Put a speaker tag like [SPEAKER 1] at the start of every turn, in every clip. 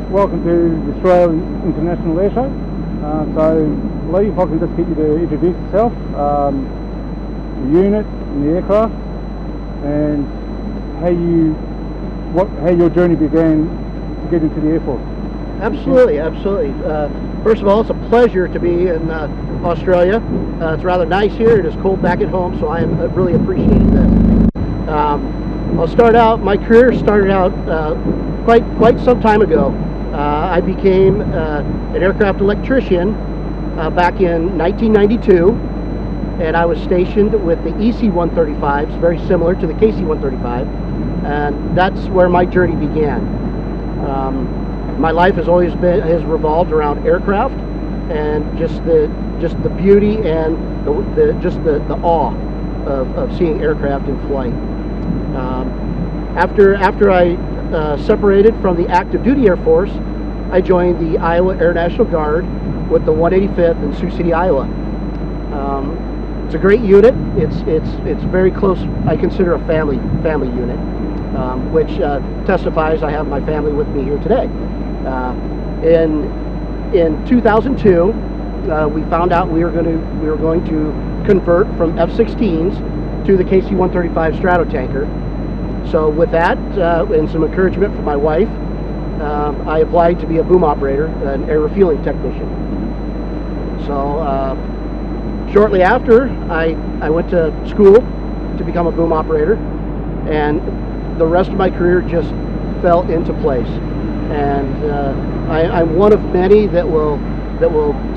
[SPEAKER 1] Welcome to the Australian International Airshow. So, Lee, if I can just get you to introduce yourself, the unit and the aircraft, and how your journey began to get into the Air Force.
[SPEAKER 2] Absolutely, absolutely. First of all, it's a pleasure to be in Australia. It's rather nice here. It is cold back at home, so I am really appreciating this. I'll start out. My career started out quite some time ago. I became an aircraft electrician back in 1992, and I was stationed with the EC-135s, very similar to the KC-135, and that's where my journey began. My life has revolved around aircraft and just the beauty and the awe of seeing aircraft in flight. After I separated from the active duty Air Force, I joined the Iowa Air National Guard with the 185th in Sioux City, Iowa. It's a great unit. It's very close. I consider a family unit, which testifies I have my family with me here today. In 2002, we found out we were going to convert from F-16s to the KC-135 Stratotanker. So with that, and some encouragement from my wife, I applied to be a boom operator, an air refueling technician. So shortly after, I went to school to become a boom operator, and the rest of my career just fell into place. And I'm one of many that will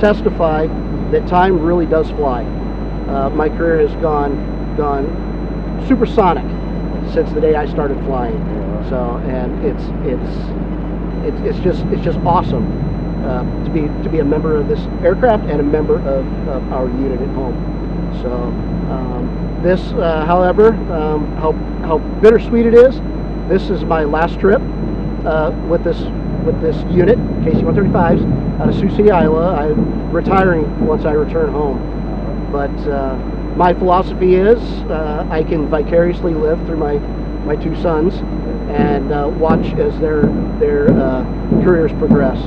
[SPEAKER 2] testify that time really does fly. My career has gone supersonic since the day I started flying. So, and it's just awesome to be a member of this aircraft and a member of our unit at home. So this, however, how bittersweet it is, this is my last trip with this unit, KC-135s, out of Sioux City, Iowa. I'm retiring once I return home. But my philosophy is I can vicariously live through my two sons and watch as their careers progress,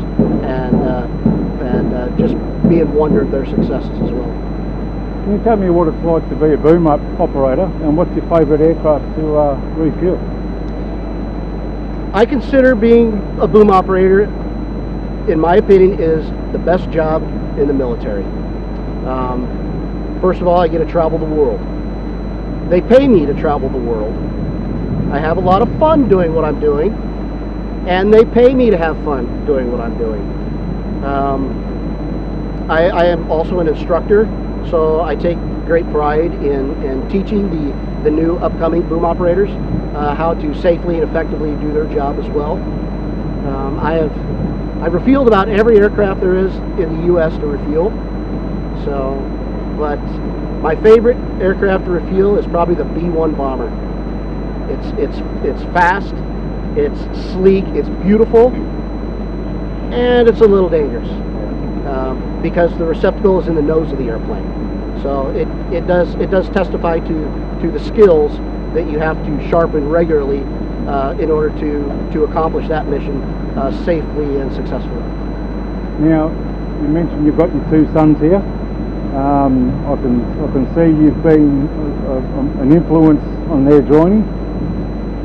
[SPEAKER 2] and just be in wonder of their successes as well.
[SPEAKER 1] Can you tell me what it's like to be a boom operator, and what's your favourite aircraft to refuel?
[SPEAKER 2] I consider being a boom operator, in my opinion, is the best job in the military. First of all, I get to travel the world. They pay me to travel the world. I have a lot of fun doing what I'm doing, and they pay me to have fun doing what I'm doing. I am also an instructor, so I take great pride in teaching the new upcoming boom operators how to safely and effectively do their job as well. I've refueled about every aircraft there is in the U.S. to refuel. So, but my favorite aircraft to refuel is probably the B-1 bomber. It's fast, it's sleek, it's beautiful, and it's a little dangerous because the receptacle is in the nose of the airplane. So it does testify to the skills that you have to sharpen regularly in order to accomplish that mission safely and successfully.
[SPEAKER 1] Now, you mentioned you've got your two sons here. I can see you've been an influence on their joining.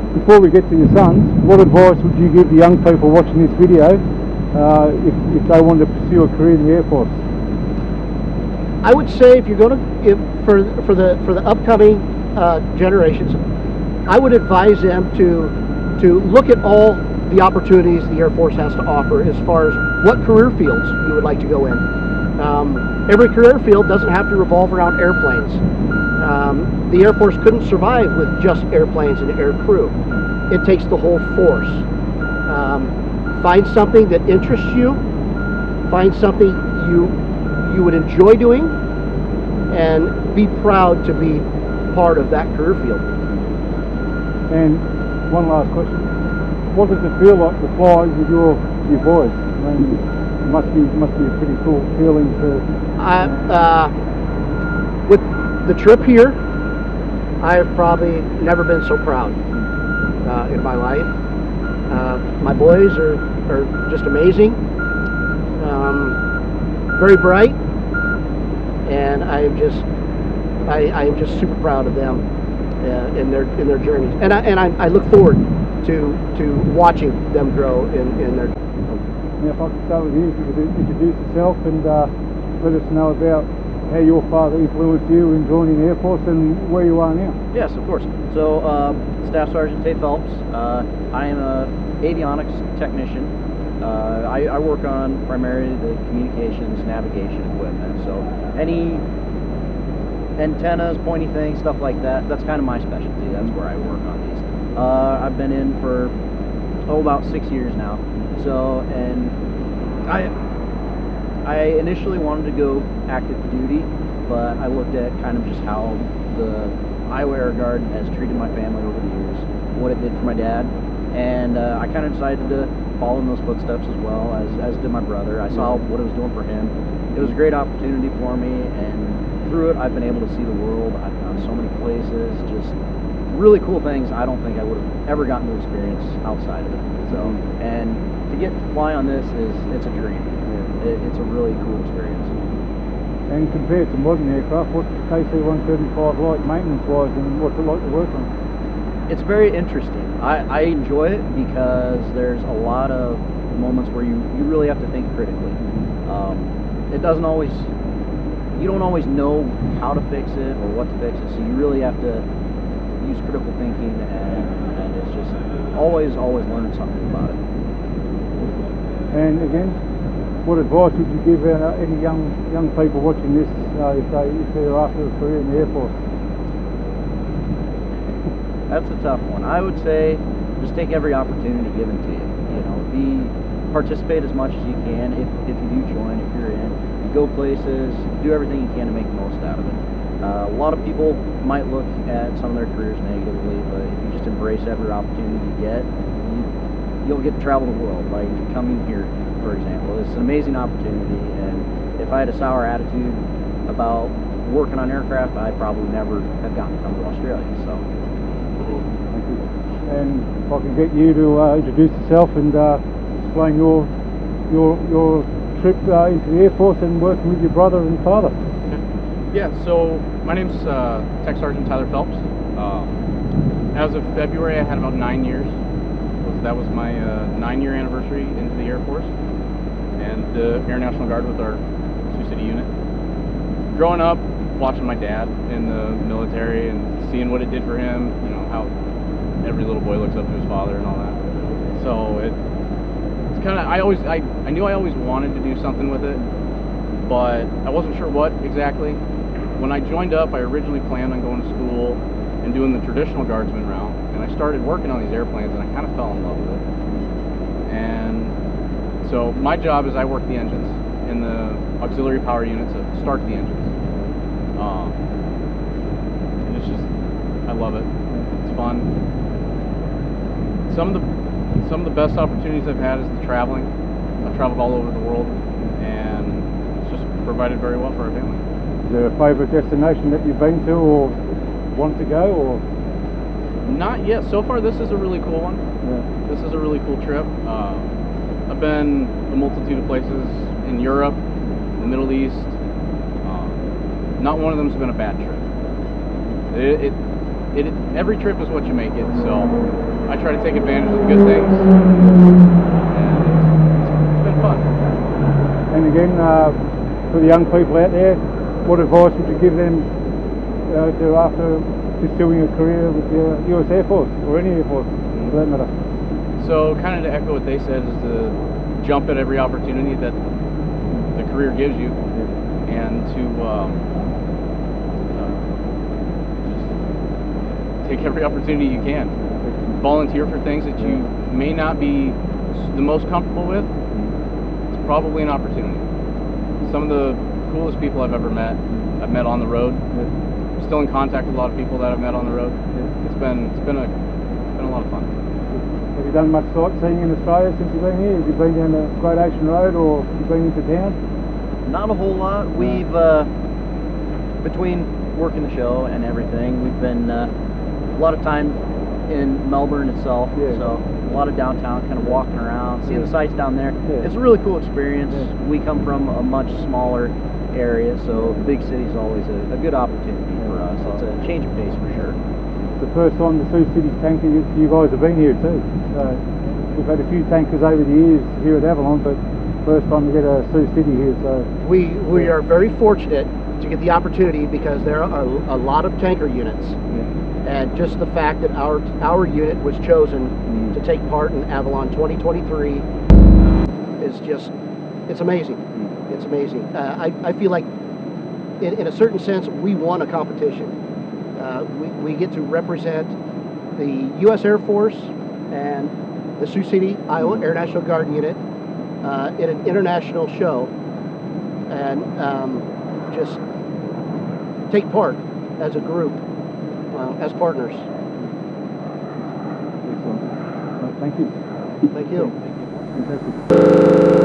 [SPEAKER 1] Before we get to your sons, what advice would you give the young people watching this video if they want to pursue a career in the Air Force?
[SPEAKER 2] I would say if you're going to, for the upcoming generations, I would advise them to look at all the opportunities the Air Force has to offer as far as what career fields you would like to go in. Every career field doesn't have to revolve around airplanes. The Air Force couldn't survive with just airplanes and air crew. It takes the whole force. Find something that interests you, find something you would enjoy doing, and be proud to be part of that career field.
[SPEAKER 1] And one last question. What does it feel like to fly with your boys? I mean, it must be a pretty cool feeling to...
[SPEAKER 2] With the trip here, I have probably never been so proud in my life. My boys are just amazing, very bright, and I am just super proud of them in their journeys, and I look forward to watching them grow in their.
[SPEAKER 1] Now, if I could start with you, if you could introduce yourself and let us know about how your father influenced you in joining the Air Force and where you are now.
[SPEAKER 3] Yes, of course. So, Staff Sergeant Tate Phelps. I am an avionics technician. I work on primarily the communications, navigation equipment. So, any antennas, pointy things, stuff like that, that's kind of my specialty. That's where I work on these. I've been in for, about 6 years now. So, and I initially wanted to go active duty, but I looked at kind of just how the Iowa Air Guard has treated my family over the years, what it did for my dad, and I kind of decided to follow in those footsteps as well, as did my brother. I saw what it was doing for him. It was a great opportunity for me, and through it I've been able to see the world. I've gone so many places, just really cool things I don't think I would have ever gotten to experience outside of it. So, and to get to fly on this it's a dream. It's a really cool experience.
[SPEAKER 1] And compared to modern aircraft, what's the KC-135 like maintenance-wise, and what's it like to work on?
[SPEAKER 3] It's very interesting. I enjoy it because there's a lot of moments where you really have to think critically. It doesn't always, you don't always know how to fix it or what to fix it, so you really have to use critical thinking, and it's just always learning something about it.
[SPEAKER 1] And again, what advice would you give any young people watching this if they're after a career in the Air Force?
[SPEAKER 3] That's a tough one. I would say just take every opportunity given to you. You know, participate as much as you can. If you do join, if you're in, go places, do everything you can to make the most out of it. A lot of people might look at some of their careers negatively, but if you just embrace every opportunity you get, you'll get to travel the world. Like coming here, for example, it's an amazing opportunity, and if I had a sour attitude about working on aircraft, I probably never have gotten to come to Australia. So,
[SPEAKER 1] thank you. And if I can get you to introduce yourself and explain your trip into the Air Force and working with your brother and father.
[SPEAKER 4] Yeah, so my name's Tech Sergeant Tyler Phelps. As of February, I had about 9 years. That was my 9-year anniversary into the Air Force and the Air National Guard with our Sioux City unit. Growing up, watching my dad in the military and seeing what it did for him, you know, how every little boy looks up to his father and all that. So it's kind of, I knew I always wanted to do something with it, but I wasn't sure what exactly. When I joined up, I originally planned on going to school and doing the traditional guardsman route, and I started working on these airplanes, and I kind of fell in love with it. And so my job is I work the engines in the auxiliary power units to start the engines. And it's just, I love it. It's fun. Some of the best opportunities I've had is the traveling. I've traveled all over the world, and it's just provided very well for our family.
[SPEAKER 1] Is there a favourite destination that you've been to or want to go, or?
[SPEAKER 4] Not yet. So far, this is a really cool one.
[SPEAKER 1] Yeah.
[SPEAKER 4] This is a really cool trip. I've been a multitude of places in Europe, the Middle East. Not one of them has been a bad trip. Every trip is what you make it. So I try to take advantage of the good things, and it's been fun.
[SPEAKER 1] And again, for the young people out there, what advice would you give them to after pursuing a career with the US Air Force, or any Air Force for that matter?
[SPEAKER 4] So kind of to echo what they said, is to jump at every opportunity that the career gives you, and to just take every opportunity you can. Volunteer for things that you may not be the most comfortable with. It's probably an opportunity. Some of the coolest people I've ever met, I've met on the road. Still in contact with a lot of people that I've met on the road. It's been a lot of fun.
[SPEAKER 1] Have you done much sightseeing in Australia since you've been here? Have you been down the Great Ocean Road, or have you been into town?
[SPEAKER 3] Not a whole lot. We've between working the show and everything, we've been a lot of time in Melbourne itself. So a lot of downtown, kind of walking around, seeing the sights down there. It's a really cool experience. We come from a much smaller area, so the big city is always a good opportunity for us. It's a change of pace for sure.
[SPEAKER 1] It's the first time the Sioux City tanker you guys have been here too. So we've had a few tankers over the years here at Avalon, but first time to get a Sioux City here. So
[SPEAKER 2] we are very fortunate to get the opportunity, because there are a lot of tanker units, and just the fact that our unit was chosen to take part in Avalon 2023 is just, it's amazing. It's amazing. I feel like, in a certain sense, we won a competition. We get to represent the U.S. Air Force and the Sioux City, Iowa Air National Guard unit in an international show, and just take part as a group, as partners.
[SPEAKER 1] Excellent. Thank you.
[SPEAKER 2] Thank you.
[SPEAKER 1] Fantastic.